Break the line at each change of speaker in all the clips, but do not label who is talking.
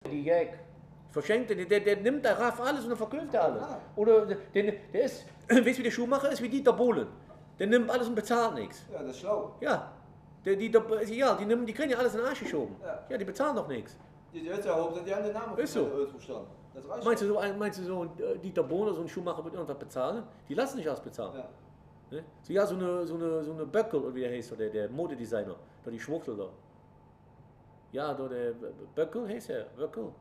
Die Gag. Verschenkt, der nimmt der Raff alles und dann verkauft er alles. Oder der ist, weißt du, wie der Schuhmacher ist? Wie Dieter Bohlen. Der nimmt alles und bezahlt nichts.
Ja, das ist schlau.
Ja. Die kriegen ja alles in den Arsch geschoben. Ja, die bezahlen doch nichts.
Die hört ja auch, die haben den Namen
Ist so.
verstanden. Das reicht.
Meinst du so Dieter Bohlen, so ein Schuhmacher wird irgendwas bezahlen? Die lassen nicht alles bezahlen.
Ja.
Ne? So eine Böckel, oder wie der heißt, der Modedesigner, da die Schwuchtel da. Ja, da der Böckel heißt er, Böckel.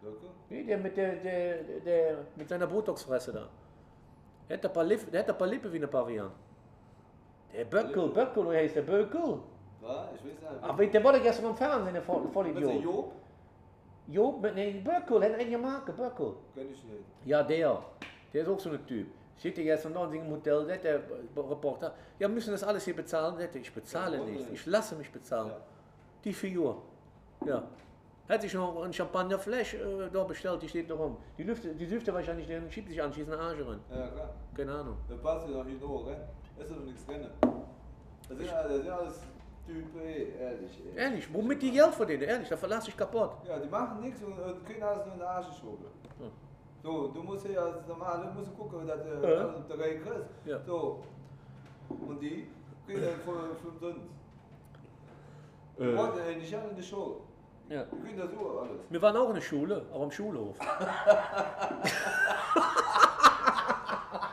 Wirklich?
Nee, der mit seiner Botoxfresse da. Der hat ein paar Lippen wie eine Pavian. Der Böckel, oder heißt der Böckel?
Ja, ich weiß nicht.
Ach, der war doch gestern am Fernsehen, der
Was ist
Vollidiot.
Job?
Job, Böckel, hat eine Marke, Böckel.
Kenn ich nicht.
Ja, der ist auch so ein Typ. Steht hier gestern da in seinem Hotel, der Reporter. Ja, müssen das alles hier bezahlen? Ich bezahle nicht, ich lasse mich bezahlen.
Ja.
Die Figur. Ja. Hat sich noch ein Champagnerflash da bestellt, die steht da rum. Die dürfte wahrscheinlich, den schiebt sich an, schießt eine Arsch rein.
Ja, klar.
Keine Ahnung.
Da passt ja noch nicht hoch, rein. Da ist doch nichts drin. Das sind alles Typen, ehrlich.
Ehrlich, womit die Geld verdienen? Ehrlich, da verlasse ich kaputt.
Ja, die machen nichts und kriegen alles nur in den Arsch geschoben.
Hm.
So, du musst ja als Normale musst gucken, dass du
Ja.
alles unter Reihe kriegst.
Ja.
So. Und die kriegen dann von sonst. Die wollen nicht alle in die Show.
Ja.
Die kriegen das so alles.
Wir waren auch in der Schule, auch am Schulhof.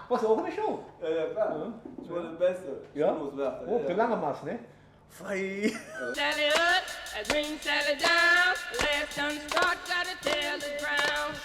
Was auch in der Schule?
Ja, klar.
Ja.
Ich war der Beste.
Ja?
Schulhauswärter.
Oh, der lange Maß, ne? Fei.
Sally up, I bring Sally down. Last done start, gotta tell the ground.